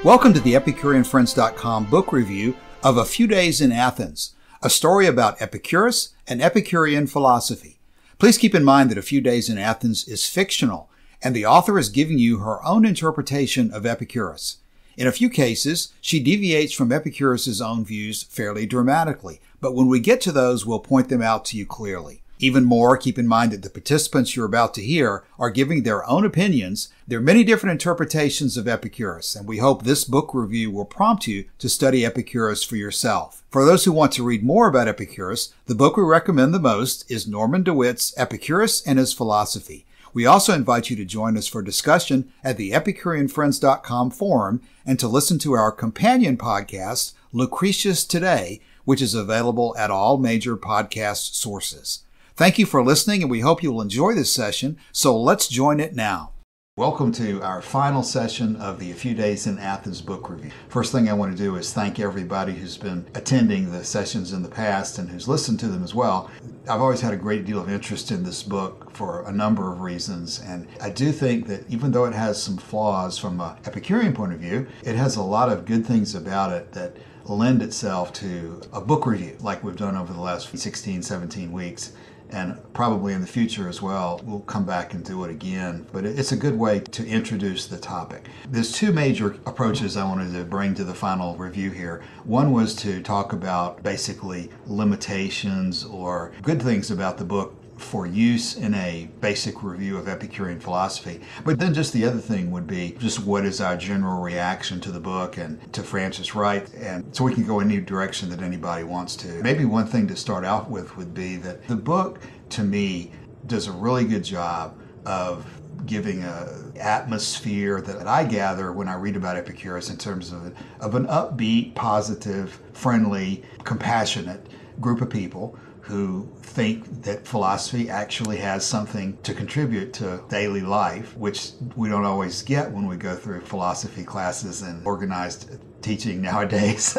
Welcome to the EpicureanFriends.com book review of A Few Days in Athens, a story about Epicurus and Epicurean philosophy. Please keep in mind that A Few Days in Athens is fictional, and the author is giving you her own interpretation of Epicurus. In a few cases, she deviates from Epicurus's own views fairly dramatically, but when we get to those, we'll point them out to you clearly. Even more, keep in mind that the participants you're about to hear are giving their own opinions. There are many different interpretations of Epicurus, and we hope this book review will prompt you to study Epicurus for yourself. For those who want to read more about Epicurus, the book we recommend the most is Norman DeWitt's Epicurus and His Philosophy. We also invite you to join us for discussion at the EpicureanFriends.com forum and to listen to our companion podcast, Lucretius Today, which is available at all major podcast sources. Thank you for listening, and we hope you'll enjoy this session, so let's join it now. Welcome to our final session of the A Few Days in Athens book review. First thing I want to do is thank everybody who's been attending the sessions in the past and who's listened to them as well. I've always had a great deal of interest in this book for a number of reasons, and I do think that even though it has some flaws from an Epicurean point of view, it has a lot of good things about it that lend itself to a book review like we've done over the last 16, 17 weeks. And probably in the future as well, we'll come back and do it again. But it's a good way to introduce the topic. There's two major approaches I wanted to bring to the final review here. One was to talk about basically limitations or good things about the book for use in a basic review of Epicurean philosophy. But then just the other thing would be just what is our general reaction to the book and to Frances Wright, and so we can go any direction that anybody wants to. Maybe one thing to start out with would be that the book, to me, does a really good job of giving an atmosphere that I gather when I read about Epicurus in terms of an upbeat, positive, friendly, compassionate group of people who think that philosophy actually has something to contribute to daily life, which we don't always get when we go through philosophy classes and organized teaching nowadays.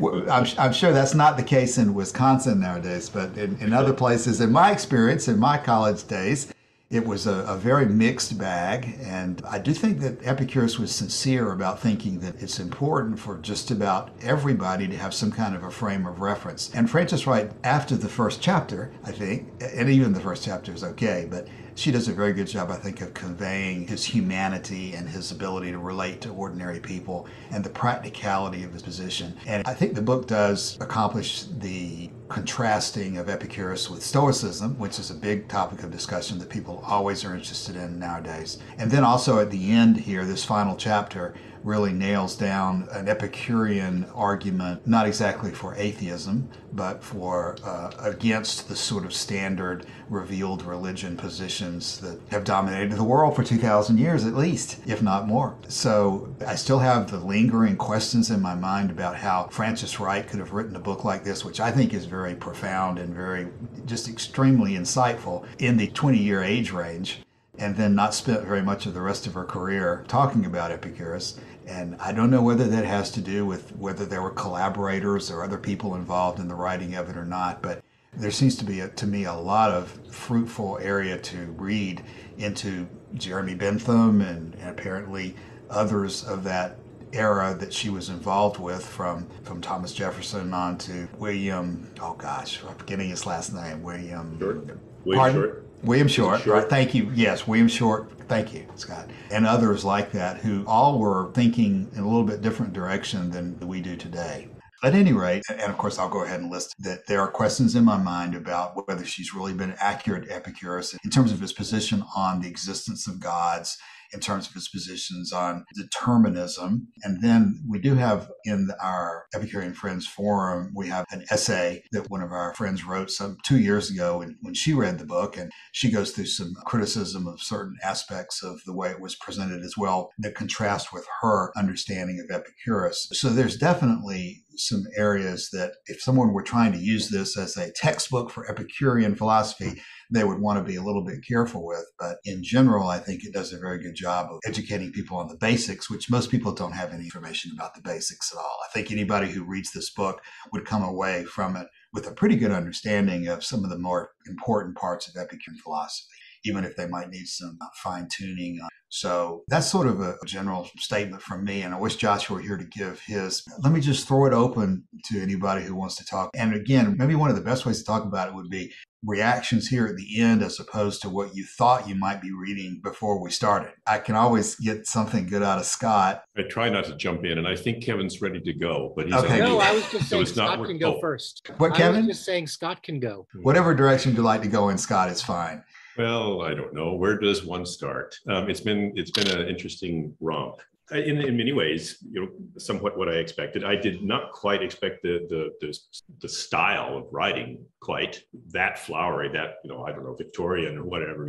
I'm sure that's not the case in Wisconsin nowadays, but in other places, in my experience, in my college days, it was a very mixed bag, and I do think that Epicurus was sincere about thinking that it's important for just about everybody to have some kind of a frame of reference. And Frances Wright, after the first chapter, I think, and even the first chapter is okay, but she does a very good job, I think, of conveying his humanity and his ability to relate to ordinary people and the practicality of his position. And I think the book does accomplish the contrasting of Epicurus with Stoicism, which is a big topic of discussion that people always are interested in nowadays. And then also at the end here, this final chapter really nails down an Epicurean argument, not exactly for atheism, but for against the sort of standard revealed religion positions that have dominated the world for 2,000 years at least, if not more. So I still have the lingering questions in my mind about how Frances Wright could have written a book like this, which I think is very profound and very just extremely insightful in the 20-year age range, and then not spent very much of the rest of her career talking about Epicurus. And I don't know whether that has to do with whether there were collaborators or other people involved in the writing of it or not, but there seems to be, to me, a lot of fruitful area to read into Jeremy Bentham and apparently others of that era that she was involved with, from Thomas Jefferson on to William, I'm forgetting his last name, William Short. William Short, right? Thank you. Yes, William Short. Thank you, Scott. And others like that who all were thinking in a little bit different direction than we do today. At any rate, and of course I'll go ahead and list that there are questions in my mind about whether she's really been accurate to Epicurus in terms of his position on the existence of gods, in terms of his positions on determinism. And then we do have in our Epicurean Friends forum, we have an essay that one of our friends wrote some 2 years ago when she read the book, and she goes through some criticism of certain aspects of the way it was presented as well that contrast with her understanding of Epicurus. So there's definitely some areas that if someone were trying to use this as a textbook for Epicurean philosophy, they would want to be a little bit careful with. But in general, I think it does a very good job of educating people on the basics, which most people don't have any information about the basics at all. I think anybody who reads this book would come away from it with a pretty good understanding of some of the more important parts of Epicurean philosophy, even if they might need some fine-tuning on So that's sort of a general statement from me. And I wish Joshua were here to give his. Let me just throw it open to anybody who wants to talk. And again, maybe one of the best ways to talk about it would be reactions here at the end as opposed to what you thought you might be reading before we started. I can always get something good out of Scott. I try not to jump in, and I think Kevin's ready to go, but he's okay. No, I was just saying Scott can go first. What, Kevin? I was just saying Scott can go. Whatever direction you'd like to go in, Scott, is fine. Well, I don't know. Where does one start? It's been an interesting romp. In many ways, somewhat what I expected. I did not quite expect the style of writing quite that flowery, that, I don't know, Victorian or whatever,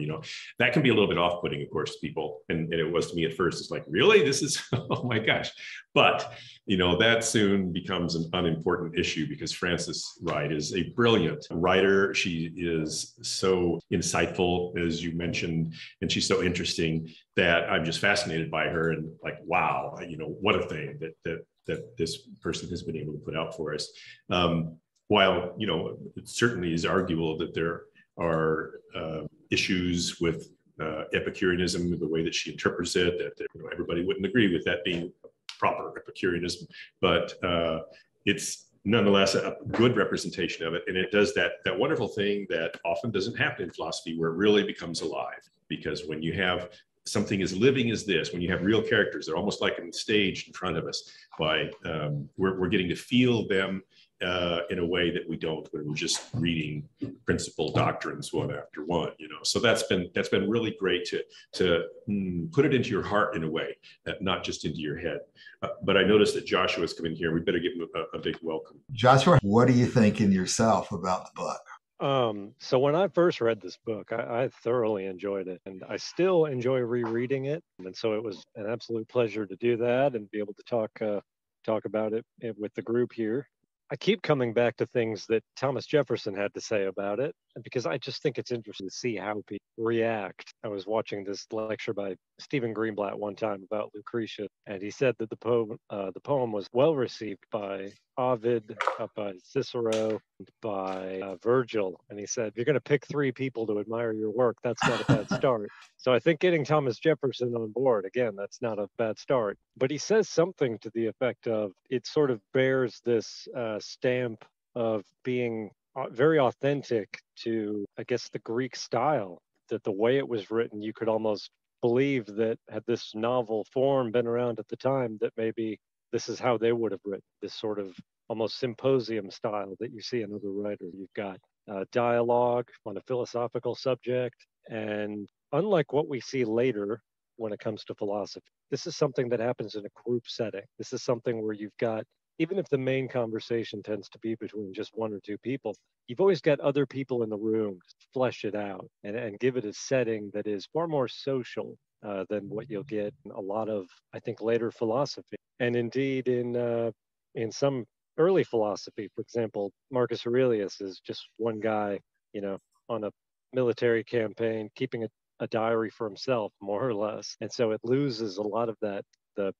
that can be a little bit off-putting, of course, to people. And it was to me at first. It's like, really? This is, oh my gosh. But, that soon becomes an unimportant issue because Frances Wright is a brilliant writer. She is so insightful, as you mentioned, and she's so interesting that I'm just fascinated by her and like, wow, what a thing that this person has been able to put out for us. While, it certainly is arguable that there are issues with Epicureanism, the way that she interprets it, that everybody wouldn't agree with that being proper Epicureanism, but it's nonetheless a good representation of it. And it does that wonderful thing that often doesn't happen in philosophy, where it really becomes alive. Because when you have something as living as this, when you have real characters, they're almost like on the stage in front of us. We're getting to feel them in a way that we don't when we're just reading principal doctrines one after one. So that's been really great to put it into your heart in a way, not just into your head. But I noticed that Joshua's come in here. We better give him a big welcome. Joshua, what are you thinking yourself about the book? So when I first read this book, I thoroughly enjoyed it, and I still enjoy rereading it. And so it was an absolute pleasure to do that and be able to talk about it with the group here. I keep coming back to things that Thomas Jefferson had to say about it, because I just think it's interesting to see how people react. I was watching this lecture by Stephen Greenblatt one time about Lucretia, and he said that the poem was well received by Ovid, by Cicero, by Virgil. And he said, if you're going to pick three people to admire your work, that's not a bad start. So I think getting Thomas Jefferson on board, again, that's not a bad start. But he says something to the effect of, it sort of bears this stamp of being very authentic to, I guess, the Greek style, that the way it was written, you could almost believe that had this novel form been around at the time, that maybe this is how they would have written, this sort of almost symposium style that you see in other writers. You've got dialogue on a philosophical subject, and unlike what we see later when it comes to philosophy, this is something that happens in a group setting. This is something where you've got, even if the main conversation tends to be between just one or two people, you've always got other people in the room to flesh it out and give it a setting that is far more social than what you'll get in a lot of, I think, later philosophy. And indeed, in some early philosophy, for example, Marcus Aurelius is just one guy, on a military campaign, keeping a diary for himself, more or less. And so it loses a lot of that, the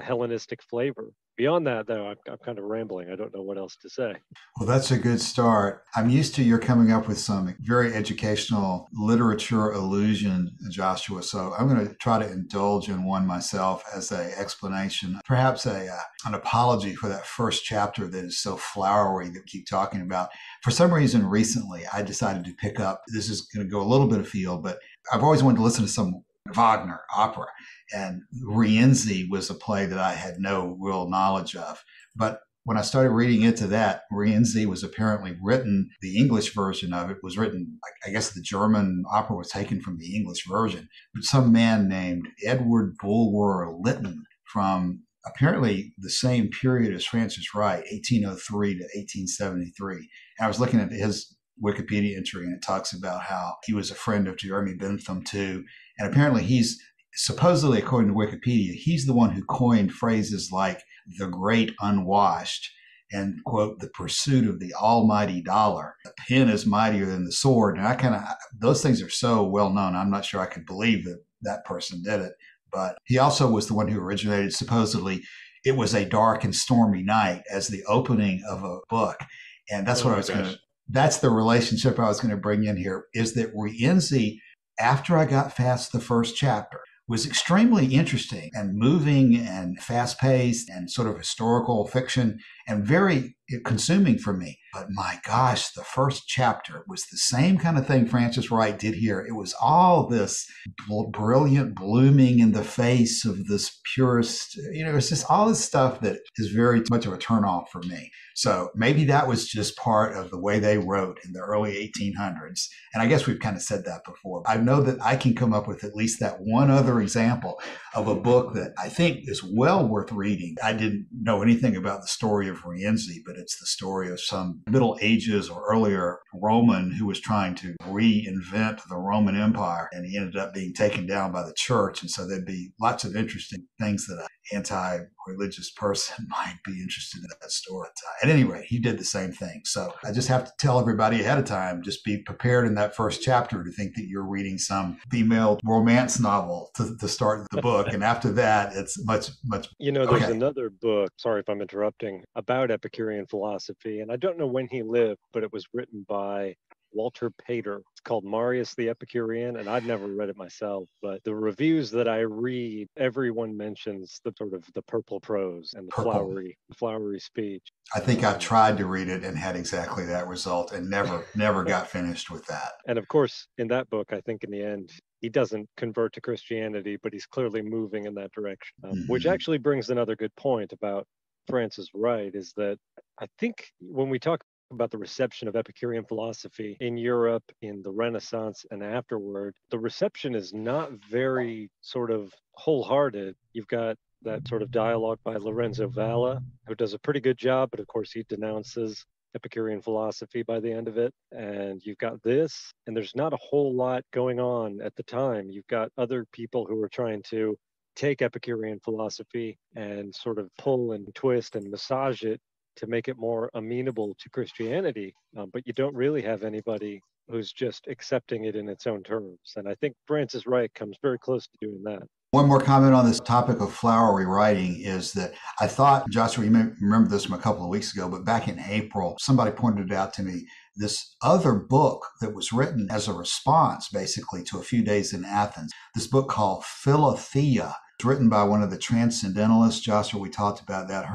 Hellenistic flavor. Beyond that, though, I'm kind of rambling. I don't know what else to say. Well, that's a good start. I'm used to your coming up with some very educational literature allusion, Joshua. So I'm going to try to indulge in one myself as an explanation, perhaps an apology for that first chapter that is so flowery that we keep talking about. For some reason, recently, I decided to pick up, this is going to go a little bit afield, but I've always wanted to listen to some Wagner opera. And Rienzi was a play that I had no real knowledge of. But when I started reading into that, Rienzi was apparently written, the English version of it was written, I guess the German opera was taken from the English version. But some man named Edward Bulwer Lytton from apparently the same period as Frances Wright, 1803 to 1873. And I was looking at his Wikipedia entry, and it talks about how he was a friend of Jeremy Bentham too. And apparently he's, supposedly, according to Wikipedia, he's the one who coined phrases like the great unwashed and, quote, the pursuit of the almighty dollar. The pen is mightier than the sword. And those things are so well known. I'm not sure I could believe that that person did it. But he also was the one who originated, supposedly, it was a dark and stormy night as the opening of a book. And that's that's the relationship I was going to bring in here, is that Rienzi, after I got past the first chapter, was extremely interesting and moving and fast-paced and sort of historical fiction and very consuming for me. But my gosh, the first chapter was the same kind of thing Frances Wright did here. It was all this brilliant blooming in the face of this purist, it's just all this stuff that is very much of a turnoff for me. So maybe that was just part of the way they wrote in the early 1800s. And I guess we've kind of said that before. I know that I can come up with at least that one other example of a book that I think is well worth reading. I didn't know anything about the story of Rienzi, but it's the story of some Middle Ages or earlier Roman who was trying to reinvent the Roman Empire, and he ended up being taken down by the church. And so there'd be lots of interesting things that an anti-religious person might be interested in that story. At any rate, he did the same thing. So I just have to tell everybody ahead of time, just be prepared in that first chapter to think that you're reading some female romance novel to start the book. And after that, it's much. There's another book, sorry if I'm interrupting, about Epicurean philosophy. And I don't know when he lived, but it was written by Walter Pater. It's called Marius the Epicurean, and I've never read it myself, but the reviews that I read, everyone mentions the sort of the purple prose and the flowery speech. I think I've tried to read it and had exactly that result and never got finished with that. And of course, in that book, I think in the end, he doesn't convert to Christianity, but he's clearly moving in that direction, which actually brings another good point about Frances Wright, is that I think when we talk about the reception of Epicurean philosophy in Europe in the Renaissance and afterward, the reception is not very sort of wholehearted. You've got that sort of dialogue by Lorenzo Valla, who does a pretty good job, but of course he denounces Epicurean philosophy by the end of it. And you've got this, and there's not a whole lot going on at the time. You've got other people who are trying to take Epicurean philosophy and sort of pull and twist and massage it to make it more amenable to Christianity, but you don't really have anybody who's just accepting it in its own terms. And I think Frances Wright comes very close to doing that. One more comment on this topic of flowery writing is that I thought, Joshua, you may remember this from a couple of weeks ago, but back in April, somebody pointed out to me this other book that was written as a response, basically, to A Few Days in Athens, this book called Philothea. It's written by one of the transcendentalists. Joshua, we talked about that.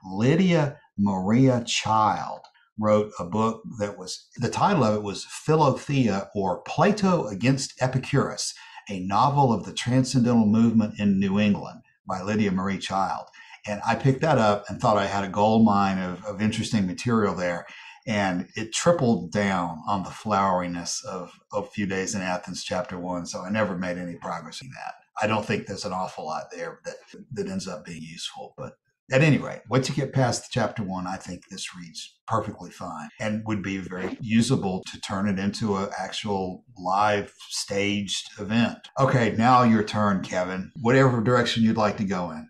Lydia Maria Child wrote a book that was, the title of it was Philothea, or Plato Against Epicurus, a novel of the transcendental movement in New England, by Lydia Marie Child. And I picked that up and thought I had a gold mine of interesting material there. And it tripled down on the floweriness of A Few Days in Athens, chapter 1. So I never made any progress in that. I don't think there's an awful lot there that ends up being useful. But at any rate, once you get past chapter 1, I think this reads perfectly fine and would be very usable to turn it into an actual live staged event. Okay, now your turn, Kevin. Whatever direction you'd like to go in.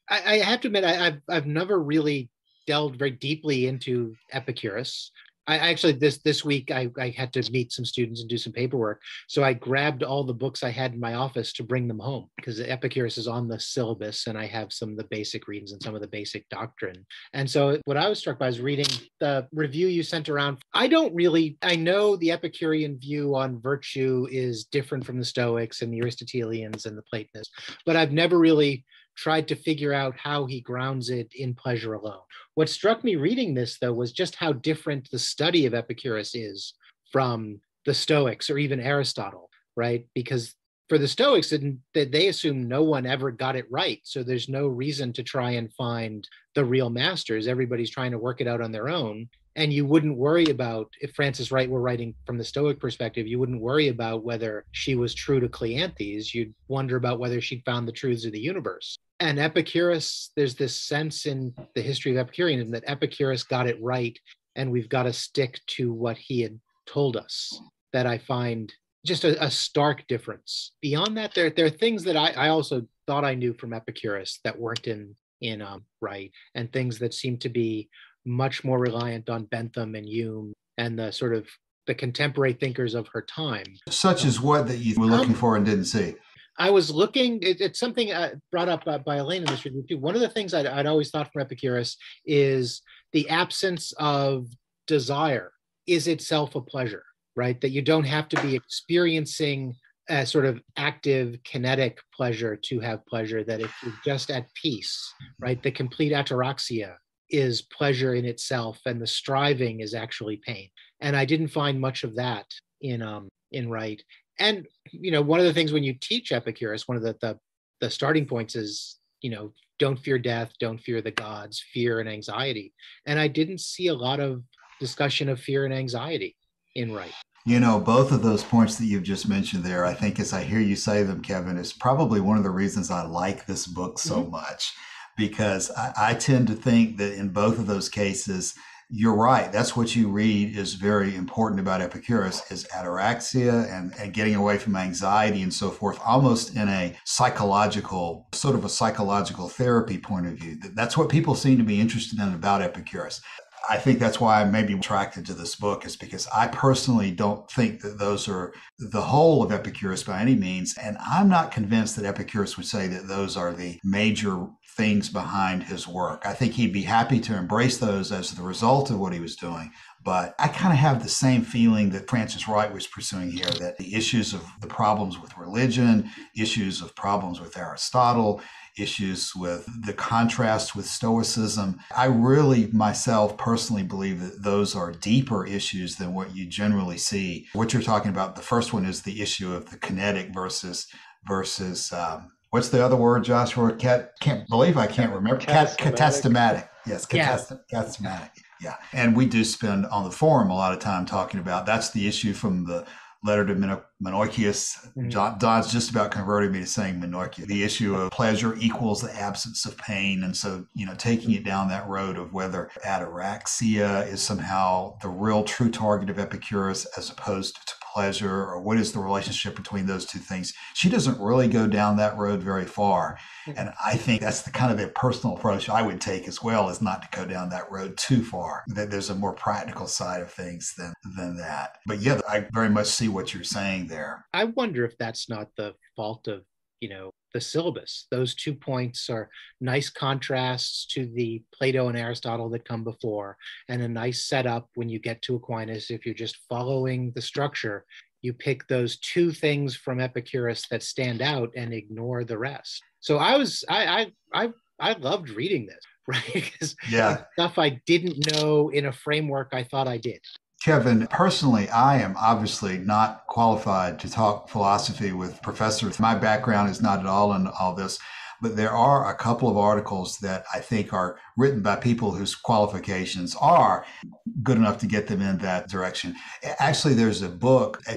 I have to admit, I've never really delved very deeply into Epicurus. I actually, this week, I had to meet some students and do some paperwork. So I grabbed all the books I had in my office to bring them home, because Epicurus is on the syllabus and I have some of the basic readings and some of the basic doctrine. And so what I was struck by is reading the review you sent around. I know the Epicurean view on virtue is different from the Stoics and the Aristotelians and the Platonists, but I've never really tried to figure out how he grounds it in pleasure alone. What struck me reading this, though, was just how different the study of Epicurus is from the Stoics or even Aristotle, right? Because for the Stoics, they assume no one ever got it right. So there's no reason to try and find the real masters. Everybody's trying to work it out on their own. And you wouldn't worry about, if Frances Wright were writing from the Stoic perspective, you wouldn't worry about whether she was true to Cleanthes. You'd wonder about whether she'd found the truths of the universe. And Epicurus, there's this sense in the history of Epicureanism that Epicurus got it right, and we've got to stick to what he had told us, that I find just a stark difference. Beyond that, there are things that I also thought I knew from Epicurus that weren't in Wright, and things that seem to be much more reliant on Bentham and Hume and the sort of the contemporary thinkers of her time. Such as what that you were looking for and didn't see? I was looking, it's something brought up by Elaine in this review too. One of the things I'd always thought from Epicurus is the absence of desire is itself a pleasure, right? That you don't have to be experiencing a sort of active kinetic pleasure to have pleasure, that if you're just at peace, right, the complete ataraxia is pleasure in itself, and the striving is actually pain. And I didn't find much of that in Wright. And one of the things when you teach Epicurus, one of the starting points is, don't fear death, don't fear the gods, fear and anxiety. And I didn't see a lot of discussion of fear and anxiety in Wright. Both of those points that you've just mentioned there, I think as I hear you say them, Kevin, is probably one of the reasons I like this book so much, because I tend to think that in both of those cases, you're right. That's what you read is very important about Epicurus, is ataraxia and getting away from anxiety and so forth, almost in a psychological, sort of a psychological therapy point of view. That's what people seem to be interested in about Epicurus. I think that's why I may be attracted to this book, is because I personally don't think that those are the whole of Epicurus by any means. And I'm not convinced that Epicurus would say that those are the major things behind his work. I think he'd be happy to embrace those as the result of what he was doing. But I kind of have the same feeling that Frances Wright was pursuing here, that the issues of the problems with religion, issues of problems with Aristotle, issues with the contrast with Stoicism. I really myself personally believe that those are deeper issues than what you generally see. What you're talking about, the first one is the issue of the kinetic versus what's the other word, Joshua? Can't believe I can't remember. Catastematic. Yes, catastematic. Yeah. And we do spend on the forum a lot of time talking about, that's the issue from the letter to Menocius. Don's just about converted me to saying Menocius. The issue of pleasure equals the absence of pain. And so, taking it down that road of whether ataraxia is somehow the real true target of Epicurus as opposed to pleasure, or what is the relationship between those two things. She doesn't really go down that road very far. And I think that's the kind of the personal approach I would take as well, is not to go down that road too far. That there's a more practical side of things than that. But yeah, I very much see what you're saying there. I wonder if that's not the fault of, the syllabus. Those 2 points are nice contrasts to the Plato and Aristotle that come before, and a nice setup when you get to Aquinas. If you're just following the structure, you pick those 2 things from Epicurus that stand out and ignore the rest. So I loved reading this, right? Because stuff I didn't know in a framework I thought I did. Kevin, personally, I am obviously not qualified to talk philosophy with professors. My background is not at all in all this, but there are a couple of articles that I think are written by people whose qualifications are good enough to get them in that direction. Actually, there's a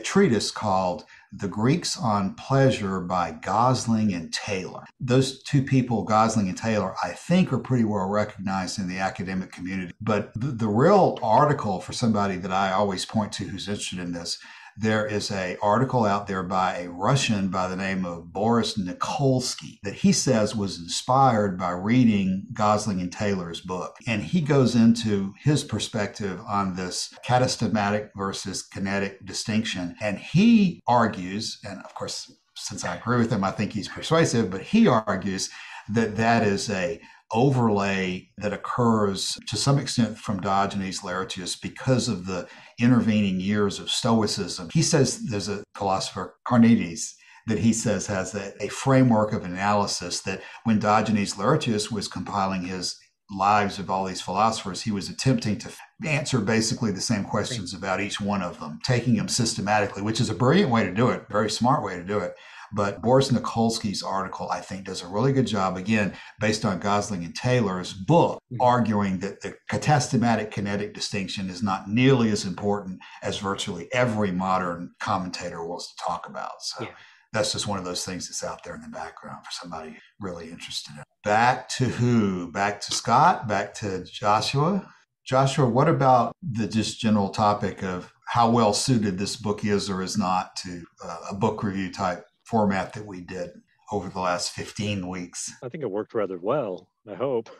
treatise called The Greeks on Pleasure by Gosling and Taylor. Those 2 people, Gosling and Taylor, I think are pretty well recognized in the academic community. But the real article for somebody that I always point to who's interested in this, there is an article out there by a Russian by the name of Boris Nikolsky that he says was inspired by reading Gosling and Taylor's book. And he goes into his perspective on this catastematic versus kinetic distinction. And he argues, and of course, since I agree with him, I think he's persuasive, but he argues that that is a overlay that occurs to some extent from Diogenes Laertius because of the intervening years of Stoicism. He says there's a philosopher, Carneades, that he says has a framework of analysis that when Diogenes Laertius was compiling his lives of all these philosophers, he was attempting to answer basically the same questions about each one of them, taking them systematically, which is a brilliant way to do it, very smart way to do it. But Boris Nikolsky's article, I think, does a really good job, again, based on Gosling and Taylor's book, arguing that the catastematic kinetic distinction is not nearly as important as virtually every modern commentator wants to talk about. So that's just one of those things that's out there in the background for somebody really interested in it. Back to who? Back to Scott? Back to Joshua? Joshua, what about the just general topic of how well suited this book is or is not to a book review type format that we did over the last 15 weeks? I think it worked rather well, I hope.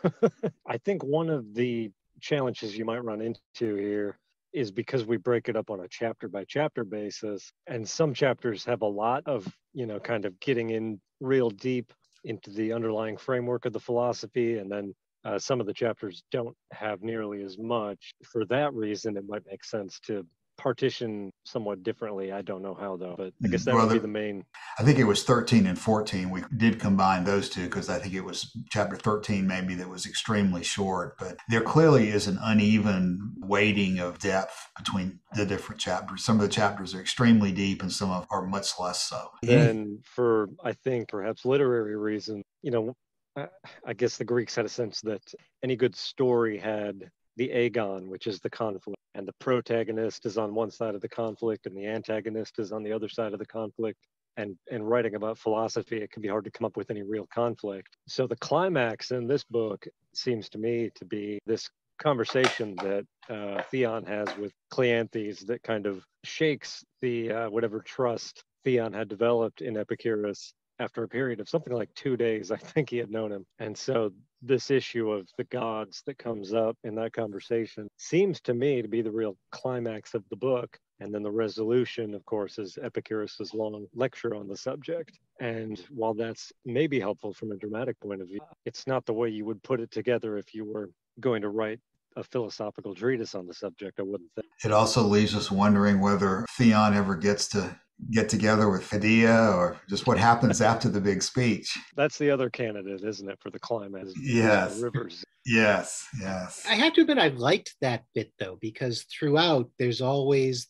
I think one of the challenges you might run into here is because we break it up on a chapter by chapter basis, and some chapters have a lot of, kind of getting in real deep into the underlying framework of the philosophy, and then some of the chapters don't have nearly as much. For that reason, it might make sense to partition somewhat differently. I don't know how, though, but I guess that would be the main. I think it was 13 and 14. We did combine those two because I think it was chapter 13 maybe that was extremely short, but there clearly is an uneven weighting of depth between the different chapters. Some of the chapters are extremely deep and some are much less so. Then for, I think, perhaps literary reasons, I guess the Greeks had a sense that any good story had the agon, which is the conflict, and the protagonist is on one side of the conflict and the antagonist is on the other side of the conflict. And writing about philosophy, it can be hard to come up with any real conflict. So the climax in this book seems to me to be this conversation that Theon has with Cleanthes that kind of shakes the whatever trust Theon had developed in Epicurus after a period of something like 2 days. I think he had known him. And so this issue of the gods that comes up in that conversation seems to me to be the real climax of the book. And then the resolution, of course, is Epicurus's long lecture on the subject. And while that's maybe helpful from a dramatic point of view, it's not the way you would put it together if you were going to write a philosophical treatise on the subject, I wouldn't think. It also leaves us wondering whether Theon ever gets to get together with Medea or just what happens after the big speech. That's the other candidate, isn't it, for the climax? Yes. The rivers. Yes. I have to admit, I liked that bit, though, because throughout there's always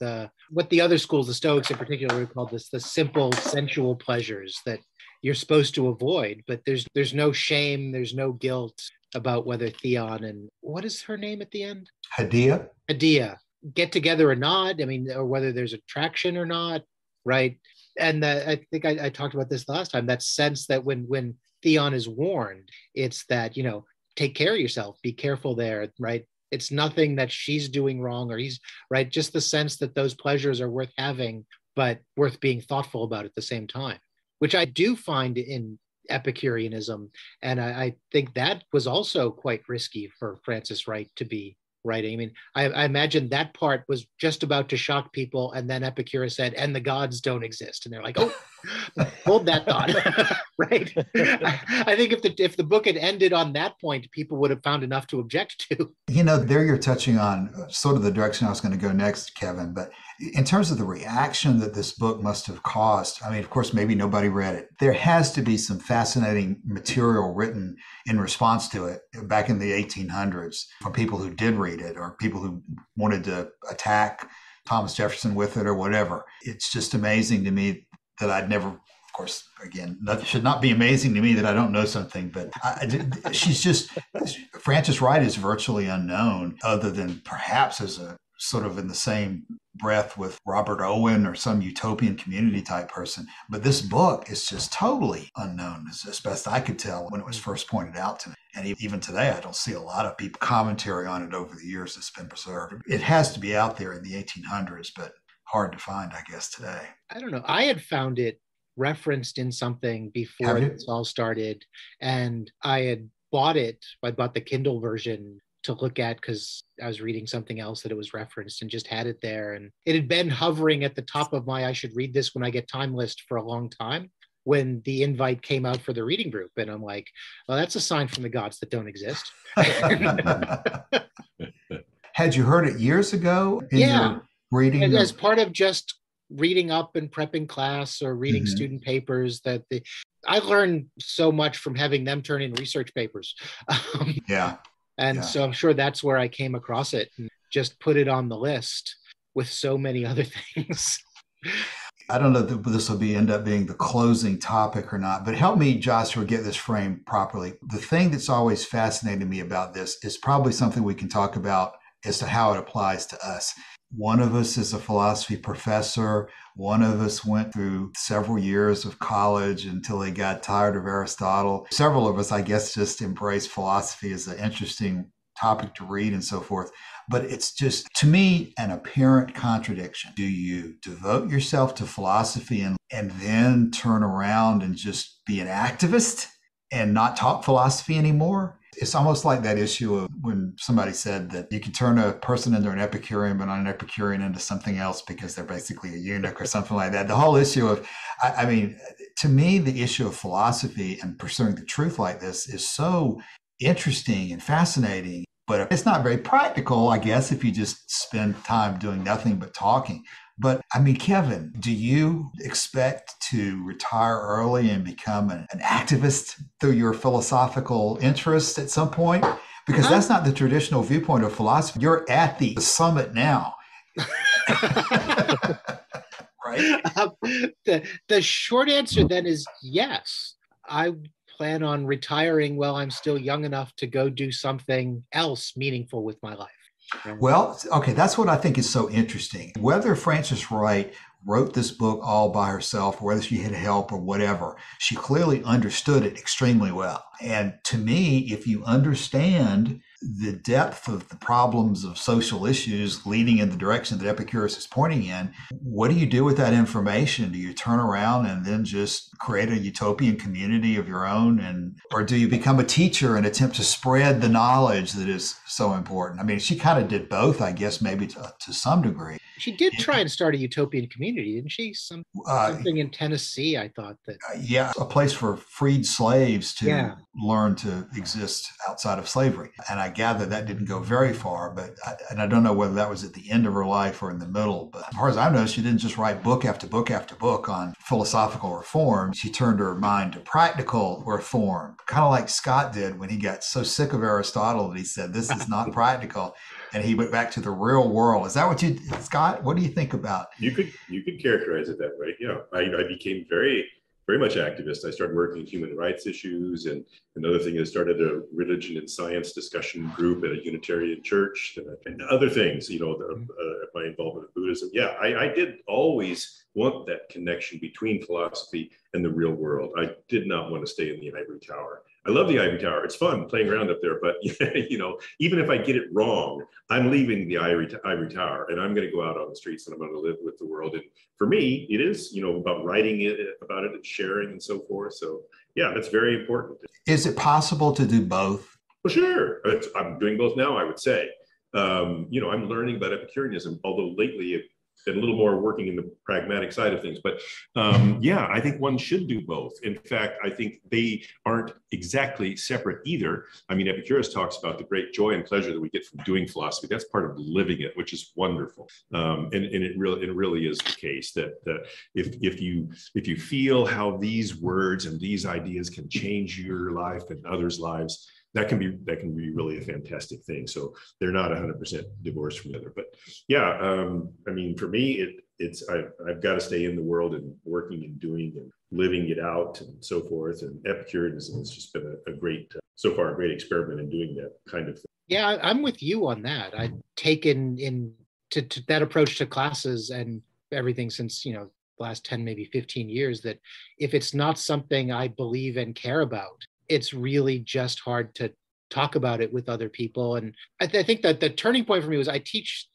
what the other schools, the Stoics in particular, would call this the simple sensual pleasures that you're supposed to avoid, but there's no shame, there's no guilt about whether Theon and what is her name at the end? Medea get together or not. I mean, or whether there's attraction or not, right? And I think I talked about this last time, that sense that when Theon is warned, it's that, take care of yourself, be careful there, right? It's nothing that she's doing wrong or he's right. Just the sense that those pleasures are worth having, but worth being thoughtful about at the same time, which I do find in Epicureanism. And I think that was also quite risky for Frances Wright to be writing. I mean, I imagine that part was just about to shock people. And then Epicurus said, and the gods don't exist. And they're like, oh, hold that thought. Right. I think if the book had ended on that point, people would have found enough to object to. There you're touching on sort of the direction I was going to go next, Kevin. But in terms of the reaction that this book must have caused, I mean, of course, maybe nobody read it. There has to be some fascinating material written in response to it back in the 1800s from people who did read it or people who wanted to attack Thomas Jefferson with it or whatever. It's just amazing to me that I'd never, of course, again, that should not be amazing to me that I don't know something, but Frances Wright is virtually unknown other than perhaps as a sort of in the same breath with Robert Owen or some utopian community type person. But this book is just totally unknown, as best I could tell when it was first pointed out to me. And even today, I don't see a lot of people commentary on it over the years that's been preserved. It has to be out there in the 1800s, but hard to find, I guess, today. I don't know. I had found it referenced in something before this all started, and I had bought it. I bought the Kindle version to look at because I was reading something else that it was referenced and just had it there. And it had been hovering at the top of my I should read this when I get time list for a long time when the invite came out for the reading group. And I'm like, well, that's a sign from the gods that don't exist. Had you heard it years ago in your reading? And as part of just reading up and prepping class or reading student papers I learned so much from having them turn in research papers. So I'm sure that's where I came across it and just put it on the list with so many other things. I don't know if this will end up being the closing topic or not, but help me, Joshua, get this framed properly. The thing that's always fascinated me about this is probably something we can talk about as to how it applies to us. One of us is a philosophy professor. One of us went through several years of college until they got tired of Aristotle. Several of us, I guess, just embrace philosophy as an interesting topic to read and so forth. But it's just, to me, an apparent contradiction. Do you devote yourself to philosophy and then turn around and just be an activist and not talk philosophy anymore? It's almost like that issue of when somebody said that you can turn a person into an Epicurean, but not an Epicurean into something else because they're basically a eunuch or something like that. The whole issue of, I mean, to me, the issue of philosophy and pursuing the truth like this is so interesting and fascinating. But it's not very practical, I guess, if you just spend time doing nothing but talking. But I mean, Kevin, do you expect to retire early and become an activist through your philosophical interests at some point? Because that's not the traditional viewpoint of philosophy. You're at the summit now. Right? The short answer then is yes. I plan on retiring while I'm still young enough to go do something else meaningful with my life. Right? Well, okay, that's what I think is so interesting. Whether Frances Wright wrote this book all by herself, or whether she had help or whatever, she clearly understood it extremely well. And to me, if you understand the depth of the problems of social issues leading in the direction that Epicurus is pointing in, what do you do with that information? Do you turn around and then just create a utopian community of your own? Or do you become a teacher and attempt to spread the knowledge that is so important? I mean, she kind of did both, I guess, maybe to some degree. She did try and start a utopian community, didn't she? Something in Tennessee, I thought that. Yeah, a place for freed slaves to learn to exist outside of slavery. And I gather that didn't go very far, and I don't know whether that was at the end of her life or in the middle. But as far as I know, she didn't just write book after book after book on philosophical reform. She turned her mind to practical reform, kind of like Scott did when he got so sick of Aristotle that he said, this is not practical. And he went back to the real world. Is that what you, Scott? What do you think about? You could characterize it that way. Yeah, I became very much activist. I started working in human rights issues, and another thing is started a religion and science discussion group at a Unitarian church, and other things. My involvement in Buddhism. Yeah, I did always want that connection between philosophy and the real world. I did not want to stay in the ivory tower. I love the ivory tower. It's fun playing around up there, but even if I get it wrong, I'm leaving the ivory tower and I'm going to go out on the streets and I'm going to live with the world. And for me, it is, about writing about it and sharing and so forth. So yeah, that's very important. Is it possible to do both? Well, sure. I'm doing both now, I would say. I'm learning about Epicureanism, although lately I've been a little more working in the pragmatic side of things. But I think one should do both. In fact, I think they aren't exactly separate either. I mean, Epicurus talks about the great joy and pleasure that we get from doing philosophy. That's part of living it, which is wonderful. And it really is the case that if you feel how these words and these ideas can change your life and others' lives, that can be really a fantastic thing. So they're not 100% divorced from the other. But yeah, for me, I've got to stay in the world and working and doing and living it out and so forth. And Epicureanism has just been a great experiment in doing that kind of thing. Yeah, I'm with you on that. I've taken to that approach to classes and everything since, the last 10, maybe 15 years, that if it's not something I believe and care about, it's really just hard to talk about it with other people. And I think that the turning point for me was I teach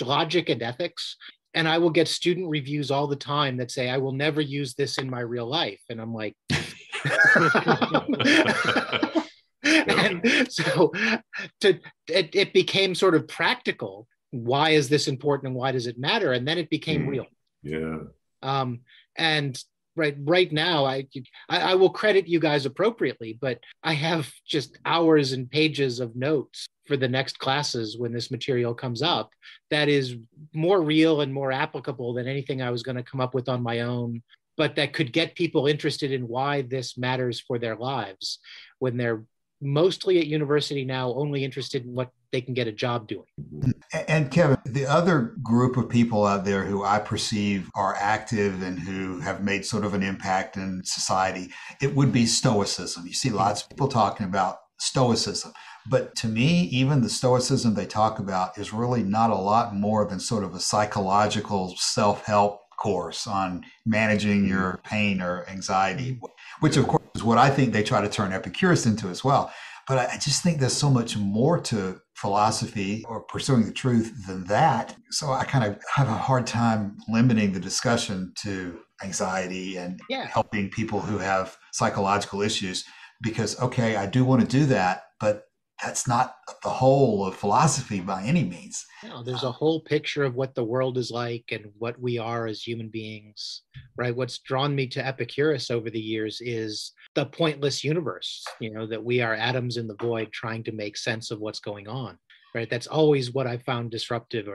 logic and ethics, and I will get student reviews all the time that say, I will never use this in my real life. And I'm like, and so it became sort of practical. Why is this important and why does it matter? And then it became real. Yeah. And right now, I will credit you guys appropriately, but I have just hours and pages of notes for the next classes when this material comes up that is more real and more applicable than anything I was going to come up with on my own, but that could get people interested in why this matters for their lives when they're mostly at university now, only interested in what they can get a job doing. And Kevin, the other group of people out there who I perceive are active and who have made sort of an impact in society, it would be Stoicism. You see lots of people talking about Stoicism. But to me, even the Stoicism they talk about is really not a lot more than sort of a psychological self-help course on managing your pain or anxiety, which of course is what I think they try to turn Epicurus into as well. But I just think there's so much more to philosophy or pursuing the truth than that. So I kind of have a hard time limiting the discussion to anxiety and helping people who have psychological issues because, okay, I do want to do that, but that's not the whole of philosophy by any means. No, there's a whole picture of what the world is like and what we are as human beings, right? What's drawn me to Epicurus over the years is the pointless universe, that we are atoms in the void trying to make sense of what's going on, right? That's always what I found disruptive.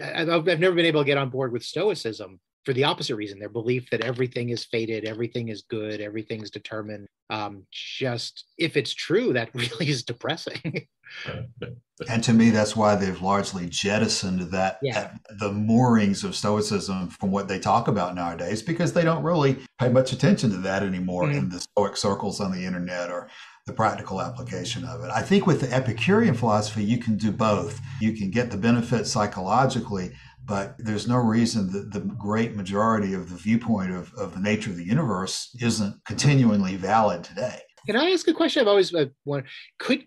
I've never been able to get on board with Stoicism for the opposite reason, their belief that everything is fated, everything is good, everything's determined. Just if it's true, that really is depressing. And to me, that's why they've largely jettisoned the moorings of Stoicism from what they talk about nowadays, because they don't really pay much attention to that anymore in the Stoic circles on the internet or the practical application of it. I think with the Epicurean philosophy, you can do both. You can get the benefit psychologically, but there's no reason that the great majority of the viewpoint of the nature of the universe isn't continually valid today. Can I ask a question I've always wanted?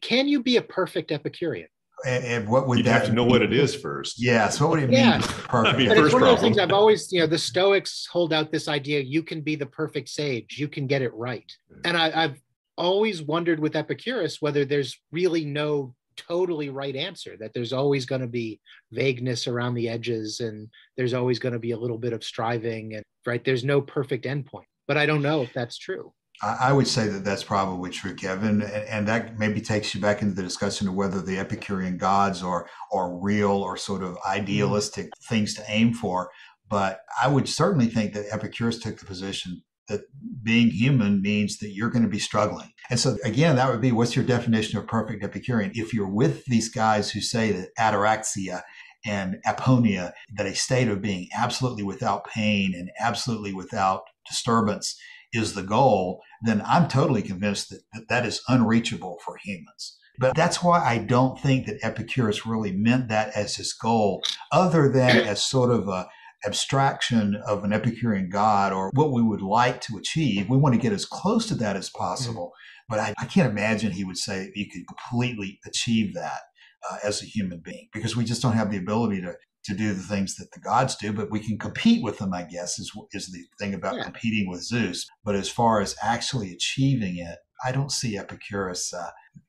Can you be a perfect Epicurean? And what would You'd that have to know what it is first. Yes. What would it mean? Perfect. I mean, But it's first one of those problem. things I've always, the Stoics hold out this idea, you can be the perfect sage, you can get it right. And I've always wondered with Epicurus whether there's really no totally right answer, that there's always going to be vagueness around the edges and there's always going to be a little bit of striving, and right, there's no perfect endpoint. But I don't know if that's true. I would say that that's probably true, Kevin, and that maybe takes you back into the discussion of whether the Epicurean gods are real or sort of idealistic things to aim for. But I would certainly think that Epicurus took the position that being human means that you're going to be struggling. And so again, that would be, what's your definition of perfect Epicurean? If you're with these guys who say that ataraxia and aponia, that a state of being absolutely without pain and absolutely without disturbance is the goal, then I'm totally convinced that is unreachable for humans. But that's why I don't think that Epicurus really meant that as his goal, other than as sort of a abstraction of an Epicurean God or what we would like to achieve. We want to get as close to that as possible. But I can't imagine he would say that you could completely achieve that as a human being, because we just don't have the ability to do the things that the gods do, but we can compete with them, I guess, is the thing about competing with Zeus. But as far as actually achieving it, I don't see Epicurus.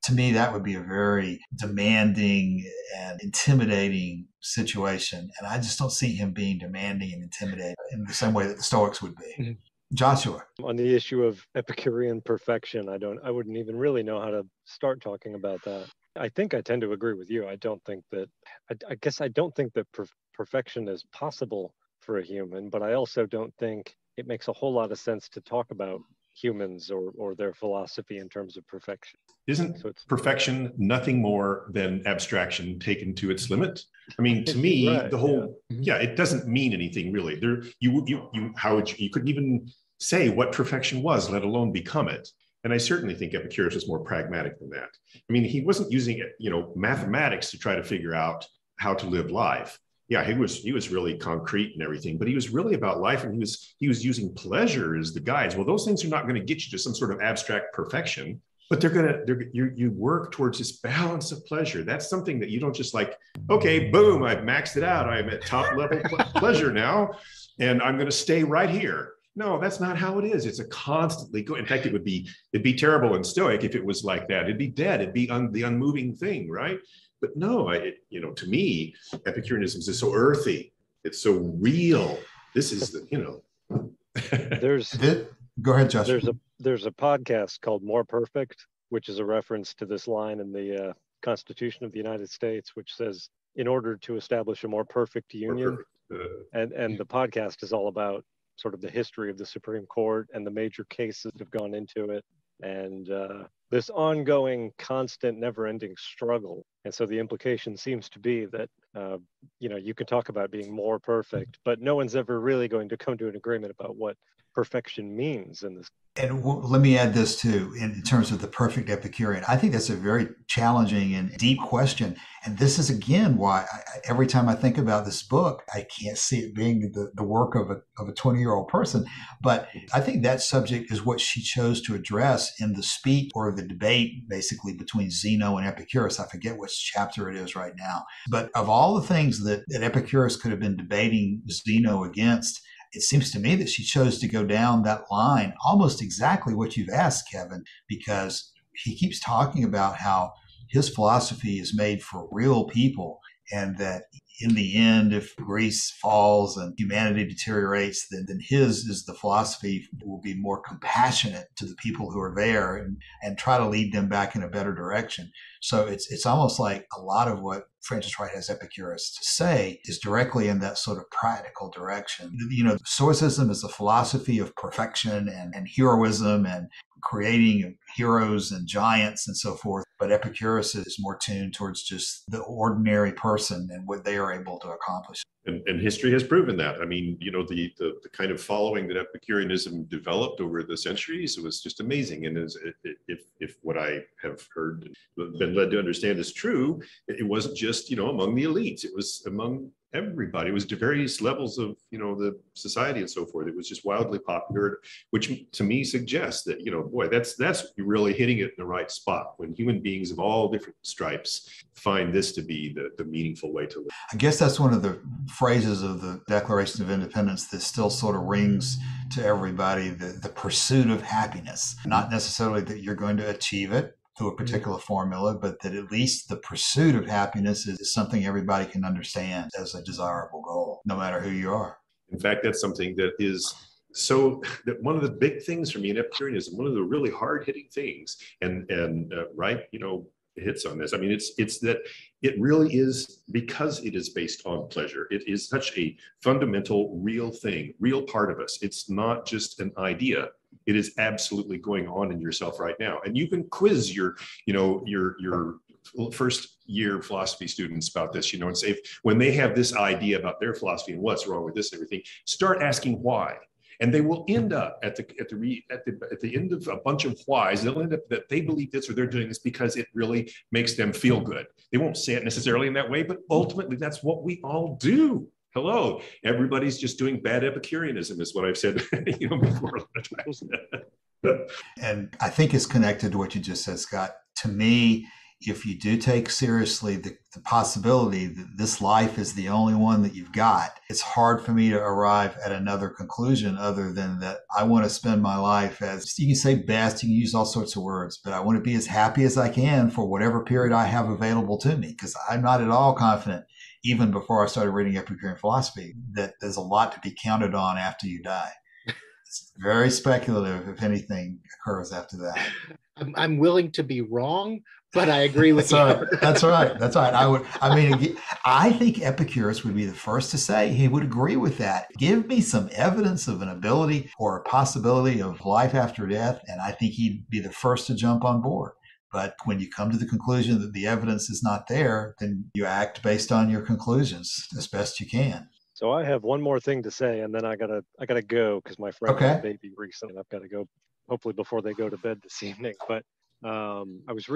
To me, that would be a very demanding and intimidating situation. And I just don't see him being demanding and intimidating in the same way that the Stoics would be. Mm-hmm. Joshua. On the issue of Epicurean perfection, I wouldn't even really know how to start talking about that. I think I tend to agree with you. I don't think that perfection is possible for a human, but I also don't think it makes a whole lot of sense to talk about humans or their philosophy in terms of perfection. Isn't perfection nothing more than abstraction taken to its limit? I mean, to me, right, the whole, it doesn't mean anything really. You couldn't even say what perfection was, let alone become it. And I certainly think Epicurus was more pragmatic than that. I mean, he wasn't using mathematics to try to figure out how to live life. Yeah, he was really concrete and everything, but he was really about life, and he was using pleasure as the guides. Well, those things are not going to get you to some sort of abstract perfection, but you work towards this balance of pleasure. That's something that you don't just like, okay, boom, I've maxed it out. I'm at top level pleasure now, and I'm going to stay right here. No, that's not how it is. It's a constantly go. In fact, it'd be terrible and Stoic if it was like that. It'd be dead. It'd be the unmoving thing, right? But no, to me, Epicureanism is so earthy. It's so real. This is Go ahead, Josh. There's a podcast called More Perfect, which is a reference to this line in the Constitution of the United States, which says, in order to establish a more perfect union, and the podcast is all about sort of the history of the Supreme Court and the major cases that have gone into it, and this ongoing, constant, never-ending struggle. And so the implication seems to be that, you can talk about being more perfect, but no one's ever really going to come to an agreement about what perfection means in this. And let me add this too, in terms of the perfect Epicurean. I think that's a very challenging and deep question. And this is, again, why every time I think about this book, I can't see it being the work of a 20-year-old person. But I think that subject is what she chose to address in the speech or the debate, basically, between Zeno and Epicurus. I forget which chapter it is right now. But of all the things that Epicurus could have been debating Zeno against, it seems to me that she chose to go down that line, almost exactly what you've asked, Kevin, because he keeps talking about how his philosophy is made for real people, and that in the end, if Greece falls and humanity deteriorates, then his is the philosophy will be more compassionate to the people who are there and try to lead them back in a better direction. So it's almost like a lot of what Frances Wright has Epicurus to say is directly in that sort of practical direction. Stoicism is a philosophy of perfection and heroism and creating heroes and giants and so forth. But Epicurus is more tuned towards just the ordinary person and what they are able to accomplish. And history has proven that. I mean, the kind of following that Epicureanism developed over the centuries was just amazing. And if what I have heard, been led to understand is true, it wasn't just, among the elites. It was among everybody. It was to various levels of, the society and so forth. It was just wildly popular, which to me suggests that, boy, that's really hitting it in the right spot when human beings of all different stripes find this to be the meaningful way to live. I guess that's one of the phrases of the Declaration of Independence that still sort of rings to everybody, the pursuit of happiness. Not necessarily that you're going to achieve it through a particular formula, but that at least the pursuit of happiness is something everybody can understand as a desirable goal, no matter who you are. In fact, that's something that is that one of the big things for me in Epicureanism, one of the really hard-hitting things, and Wright, hits on this. I mean, it's that it really is, because it is based on pleasure. It is such a fundamental, real thing, real part of us. It's not just an idea. It is absolutely going on in yourself right now. And you can quiz your first year philosophy students about this, and say, when they have this idea about their philosophy and what's wrong with this and everything, start asking why. And they will end up at the end of a bunch of whys. They'll end up that they believe this or they're doing this because it really makes them feel good. They won't say it necessarily in that way, but ultimately that's what we all do. Hello, everybody's just doing bad Epicureanism is what I've said, before a lot of times. And I think it's connected to what you just said, Scott. To me, if you do take seriously the possibility that this life is the only one that you've got, it's hard for me to arrive at another conclusion other than that I want to spend my life as, you can say best, you can use all sorts of words, but I want to be as happy as I can for whatever period I have available to me, because I'm not at all confident, even before I started reading Epicurean philosophy, that there's a lot to be counted on after you die. It's very speculative if anything occurs after that. I'm willing to be wrong, but I agree with you. That's right. I think Epicurus would be the first to say he would agree with that. Give me some evidence of an ability or a possibility of life after death, and I think he'd be the first to jump on board. But when you come to the conclusion that the evidence is not there, then you act based on your conclusions as best you can. So I have one more thing to say, and then I gotta go because my friend had a baby recently. I've got to go, hopefully before they go to bed this evening. But I was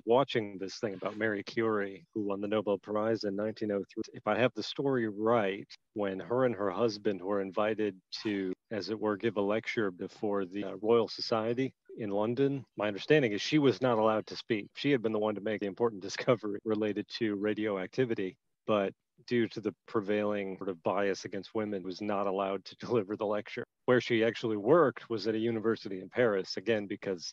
watching this thing about Marie Curie, who won the Nobel Prize in 1903. If I have the story right, when her and her husband were invited to, as it were, give a lecture before the Royal Society in London, my understanding is she was not allowed to speak. She had been the one to make the important discovery related to radioactivity, but due to the prevailing sort of bias against women, was not allowed to deliver the lecture. Where she actually worked was at a university in Paris, again, because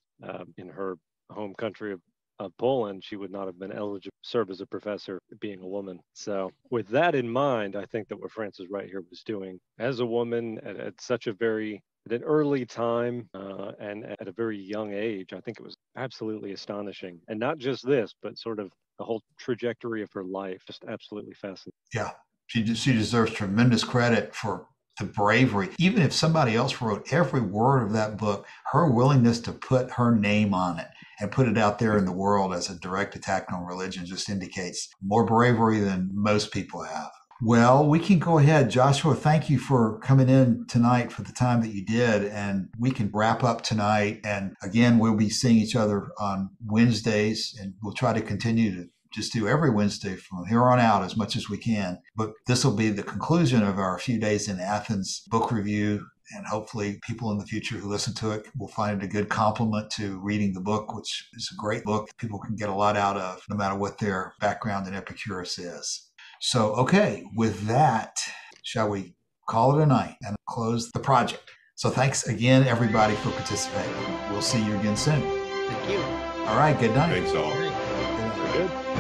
in her home country of Poland, she would not have been eligible to serve as a professor being a woman. So with that in mind, I think that what Frances Wright here was doing as a woman at an early time and at a very young age, I think it was absolutely astonishing. And not just this, but sort of the whole trajectory of her life, just absolutely fascinating. Yeah, she deserves tremendous credit for the bravery. Even if somebody else wrote every word of that book, her willingness to put her name on it and put it out there in the world as a direct attack on religion just indicates more bravery than most people have. Well, we can go ahead. Joshua, thank you for coming in tonight for the time that you did. And we can wrap up tonight. And again, we'll be seeing each other on Wednesdays, and we'll try to continue to just do every Wednesday from here on out as much as we can. But this will be the conclusion of our Few Days in Athens book review. And hopefully people in the future who listen to it will find it a good compliment to reading the book, which is a great book people can get a lot out of, no matter what their background in Epicurus is. So, okay, with that, shall we call it a night and close the project? So thanks again, everybody, for participating. We'll see you again soon. Thank you. All right, good night. Thanks all. All right. good.